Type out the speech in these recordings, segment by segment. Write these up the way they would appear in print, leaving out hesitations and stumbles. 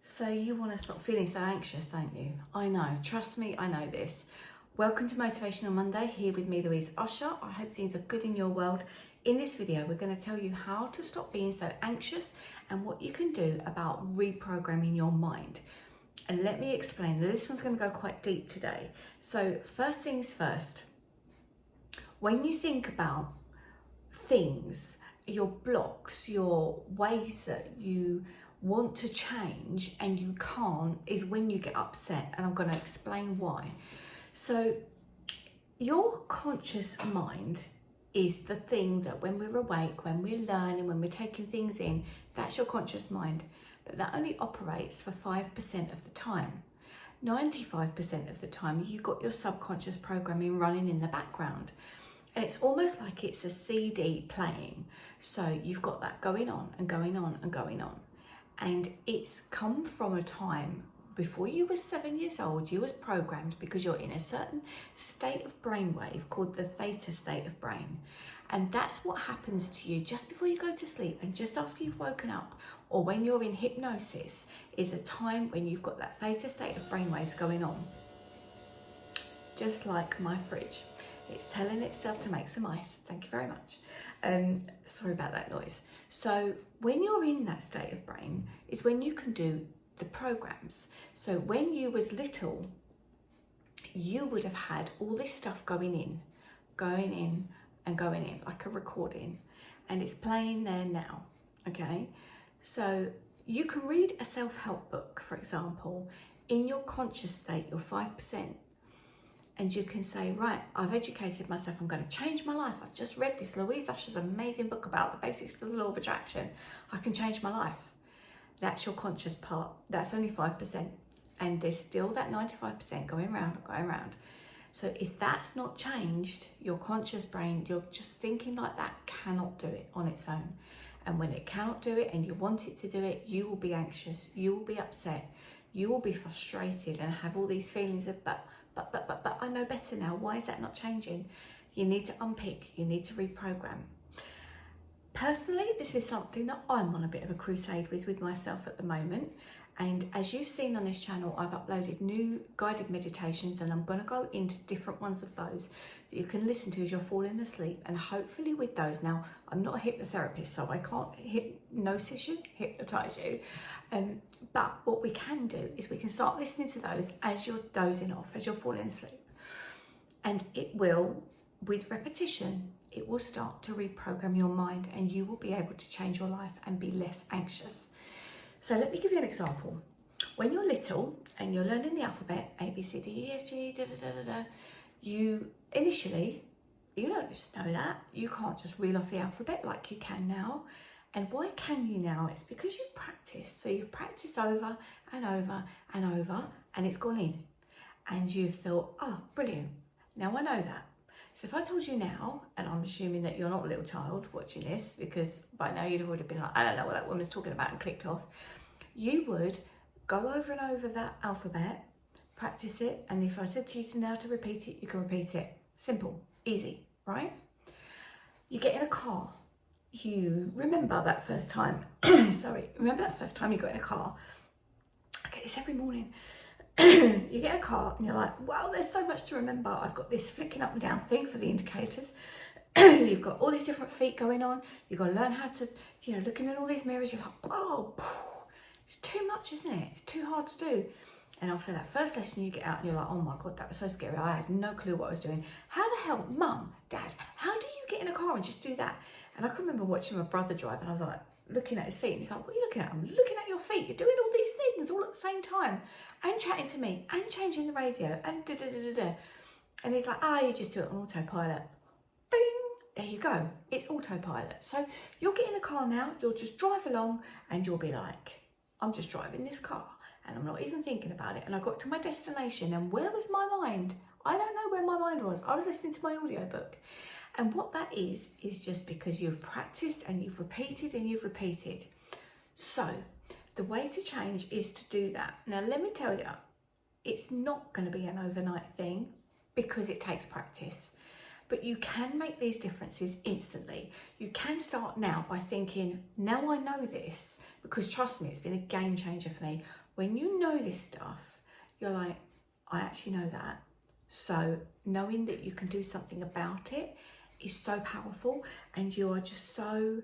So you want to stop feeling so anxious, don't you? I know, trust me, I know this. Welcome to Motivational Monday, here with me, Louise. I hope things are good in your world. In this video, we're going to tell you how to stop being so anxious and what you can do about reprogramming your mind. And let me explain, this one's going to go quite deep today. So first things first, when you think about things, your blocks, your ways that you want to change and you can't, is when you get upset, and I'm going to explain why. So your conscious mind is the thing that when we're awake, when we're learning, when we're taking things in, that's your conscious mind. But that only operates for 5% of the time. 95% of the time, you've got your subconscious programming running in the background. And it's almost like it's a CD playing. So you've got that going on and going on and going on. And it's come from a time before you were 7 years old. You was programmed because you're in a certain state of brainwave called the theta state of brain. And that's what happens to you just before you go to sleep and just after you've woken up, or when you're in hypnosis, is a time when you've got that theta state of brainwaves going on. Just like my fridge. It's telling itself to make some ice. Thank you very much. Sorry about that noise. So when you're in that state of brain is when you can do the programs. So when you was little, you would have had all this stuff going in and going in, like a recording, and it's playing there now, okay? So you can read a self-help book, for example, in your conscious state, your 5%, and you can say, right, I've educated myself, I'm going to change my life. I've just read this Louise Asher's amazing book about the basics of the law of attraction. I can change my life. That's your conscious part. That's only 5%. And there's still that 95% going round and going round. So if that's not changed, your conscious brain, you're just thinking like that, cannot do it on its own. And when it cannot do it and you want it to do it, you will be anxious, you will be upset, you will be frustrated and have all these feelings of, but I know better now. Why is that not changing? You need to unpick, you need to reprogram. Personally, this is something that I'm on a bit of a crusade with myself at the moment. And as you've seen on this channel, I've uploaded new guided meditations, and I'm going to go into different ones of those that you can listen to as you're falling asleep. And hopefully with those, now I'm not a hypnotherapist, so I can't hypnotize you. But what we can do is we can start listening to those as you're dozing off, as you're falling asleep. And it will, with repetition, it will start to reprogram your mind, and you will be able to change your life and be less anxious. So let me give you an example. When you're little and you're learning the alphabet, A, B, C, D, E, F, G, you initially, you don't just know that. You can't just reel off the alphabet like you can now. And why can you now? It's because you've practiced. So you've practiced over and over and over, and it's gone in. And you've thought, oh, brilliant. Now I know that. So if I told you now, and I'm assuming that you're not a little child watching this, because by now you'd have already been like, I don't know what that woman's talking about, and clicked off, you would go over and over that alphabet, practice it, and if I said to you now to repeat it, you can repeat it. Simple, easy, right? You get in a car, you remember that first time, remember that first time you got in a car. I get this every morning. You get a car and you're like, wow, there's so much to remember. I've got this flicking up and down thing for the indicators. You've got all these different feet going on. You've got to learn how to, looking in all these mirrors, you're like, oh, it's too much, isn't it? It's too hard to do. And after that first lesson, you get out and you're like, oh my God, that was so scary. I had no clue what I was doing. How the hell, Mum, Dad, how do you get in a car and just do that? And I can remember watching my brother drive, and I was like, looking at his feet, and he's like, what are you looking at? I'm looking at your feet. You're doing all these things all at the same time, and chatting to me, and changing the radio, and And he's like, you just do it on autopilot. Bing, there you go. It's autopilot. So you'll get in a car now, you'll just drive along, and you'll be like, I'm just driving this car, and I'm not even thinking about it. And I got to my destination, and where was my mind? I don't know where my mind was. I was listening to my audiobook. And what that is just because you've practiced and you've repeated and you've repeated. So the way to change is to do that. Now, let me tell you, it's not going to be an overnight thing because it takes practice. But you can make these differences instantly. You can start now by thinking, now I know this, because trust me, it's been a game changer for me. When you know this stuff, you're like, I actually know that. So knowing that you can do something about it is so powerful, and you are just so,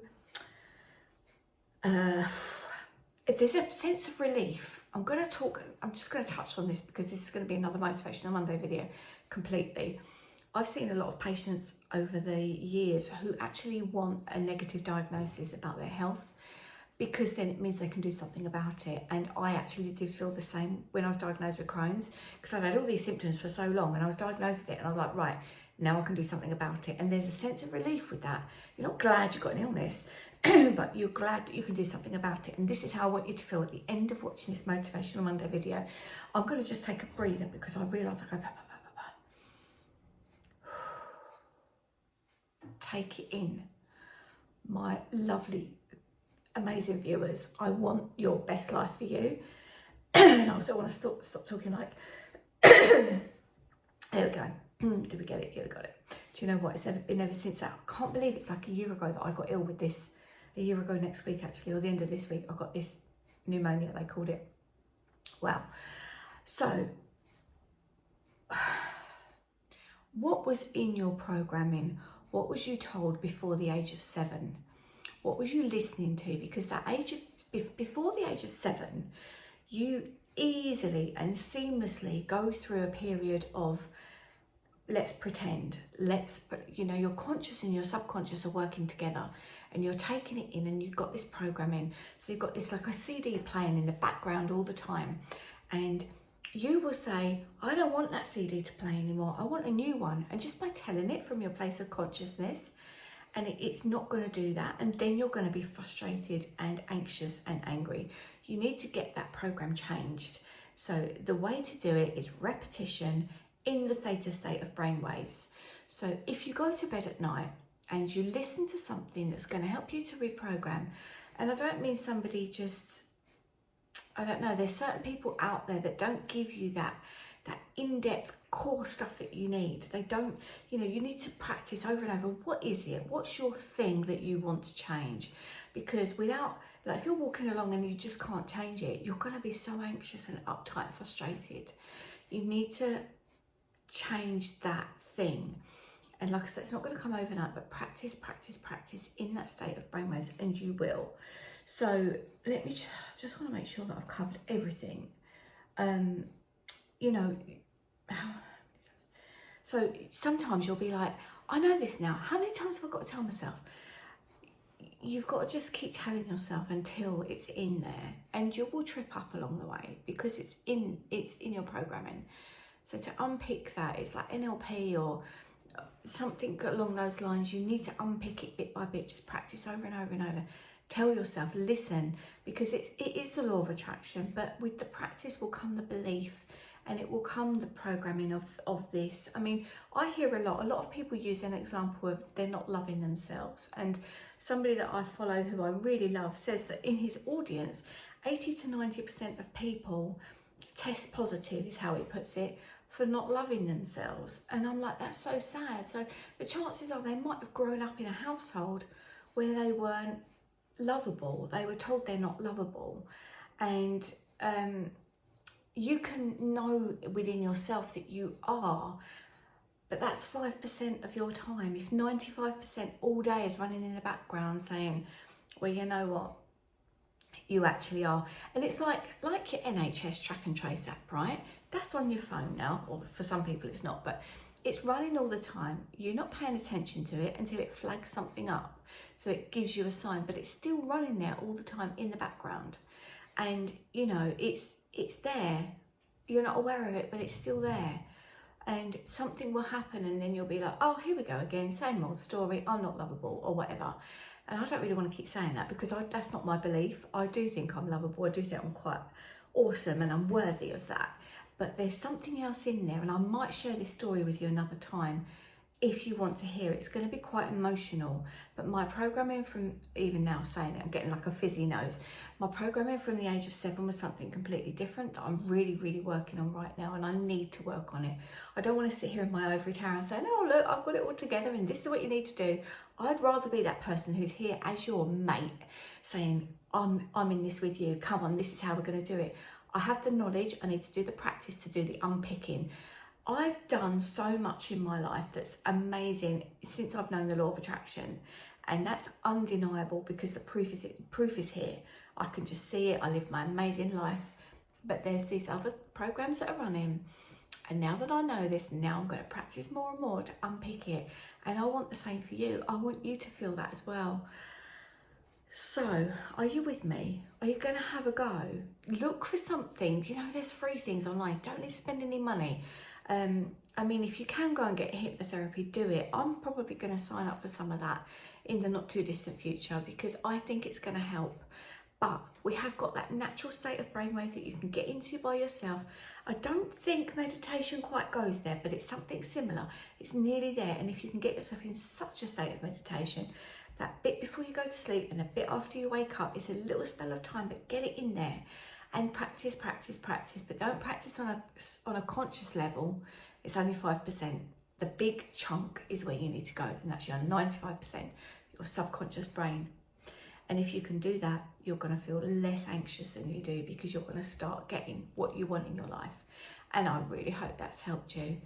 there's a sense of relief. I'm just going to touch on this because this is going to be another Motivational Monday video completely. I've seen a lot of patients over the years who actually want a negative diagnosis about their health, because then it means they can do something about it. And I actually did feel the same when I was diagnosed with Crohn's, because I'd had all these symptoms for so long, and I was diagnosed with it, and I was like, right, now I can do something about it. And there's a sense of relief with that. You're not glad you've got an illness, but you're glad that you can do something about it. And this is how I want you to feel at the end of watching this Motivational Monday video. I'm going to just take a breather because I realise I go, take it in. My lovely, amazing viewers, I want your best life for you. And I also want to stop talking like, there we go. Did we get it? Yeah, we got it. Do you know what? It's been ever since that. I can't believe it's like a year ago that I got ill with this. A year ago next week, actually, or the end of this week, I got this pneumonia, they called it. Wow. So, what was in your programming? What was you told before the age of 7? What was you listening to? Because before the age of 7, you easily and seamlessly go through a period of, let's pretend, your conscious and your subconscious are working together, and you're taking it in, and you've got this programming. So you've got this like a CD playing in the background all the time, and you will say, I don't want that CD to play anymore, I want a new one. And just by telling it from your place of consciousness, and it's not going to do that, and then you're going to be frustrated and anxious and angry. You need to get that program changed. So the way to do it is repetition in the theta state of brainwaves. So if you go to bed at night and you listen to something that's going to help you to reprogram, and I don't mean somebody just, I don't know, there's certain people out there that don't give you that in-depth core stuff that you need. They don't, you need to practice over and over. What is it? What's your thing that you want to change? Because without, like, if you're walking along and you just can't change it, you're going to be so anxious and uptight and frustrated. You need to change that thing. And like I said, it's not going to come overnight, but practice in that state of brainwaves, and you will. So let me just want to make sure that I've covered everything. So sometimes you'll be like, I know this now. How many times have I got to tell myself? You've got to just keep telling yourself until it's in there, and you will trip up along the way because it's in your programming. So to unpick that, it's like NLP or something along those lines. You need to unpick it bit by bit. Just practice over and over and over. Tell yourself, listen, because it is the law of attraction, but with the practice will come the belief, and it will come the programming of this. I mean, I hear a lot of people use an example of they're not loving themselves. And somebody that I follow who I really love says that in his audience, 80 to 90% of people test positive, is how he puts it, for not loving themselves. And I'm like, that's so sad. So the chances are they might have grown up in a household where they weren't lovable. They were told they're not lovable. And you can know within yourself that you are, but that's 5% of your time. If 95% all day is running in the background saying, well, you know what, you actually are. And it's like your NHS track and trace app, right? That's on your phone now, or for some people it's not, but it's running all the time. You're not paying attention to it until it flags something up. So it gives you a sign, but it's still running there all the time in the background. And, it's there. You're not aware of it, but it's still there. And something will happen, and then you'll be like, oh, here we go again, same old story, I'm not lovable, or whatever. And I don't really want to keep saying that, because that's not my belief. I do think I'm lovable. I do think I'm quite awesome, and I'm worthy of that. But there's something else in there, and I might share this story with you another time if you want to hear it. It's going to be quite emotional, but my programming from, even now saying it, I'm getting like a fizzy nose. My programming from the age of 7 was something completely different that I'm really, really working on right now, and I need to work on it. I don't want to sit here in my ivory tower and say, oh, look, I've got it all together and this is what you need to do. I'd rather be that person who's here as your mate saying, I'm in this with you. Come on, this is how we're going to do it. I have the knowledge, I need to do the practice to do the unpicking. I've done so much in my life that's amazing since I've known the law of attraction, and that's undeniable because the proof is here. I can just see it. I live my amazing life. But there's these other programs that are running, and now that I know this, now I'm going to practice more and more to unpick it. And I want the same for you. I want you to feel that as well. So, are you with me? Are you going to have a go? Look for something. You know, there's free things online. Don't need to spend any money. I mean, if you can go and get hypnotherapy, do it. I'm probably going to sign up for some of that in the not too distant future because I think it's going to help. But we have got that natural state of brainwave that you can get into by yourself. I don't think meditation quite goes there, but it's something similar. It's nearly there. And if you can get yourself in such a state of meditation, that bit before you go to sleep and a bit after you wake up, it's a little spell of time, but get it in there and practice, practice, practice. But don't practice on a conscious level. It's only 5%. The big chunk is where you need to go, and that's your 95%, your subconscious brain. And if you can do that, you're going to feel less anxious than you do because you're going to start getting what you want in your life. And I really hope that's helped you.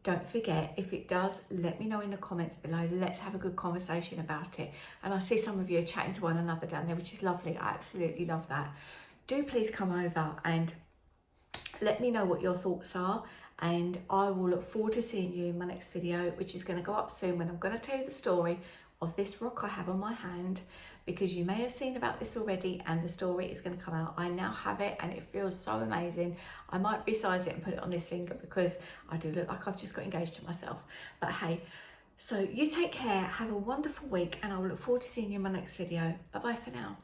Don't forget, if it does, let me know in the comments below. Let's have a good conversation about it. And I see some of you are chatting to one another down there, which is lovely. I absolutely love that. Do please come over and let me know what your thoughts are. And I will look forward to seeing you in my next video, which is going to go up soon, when I'm going to tell you the story of this rock I have on my hand, because you may have seen about this already and the story is going to come out. I now have it and it feels so amazing. I might resize it and put it on this finger because I do look like I've just got engaged to myself. But hey, so you take care, have a wonderful week, and I will look forward to seeing you in my next video. Bye bye for now.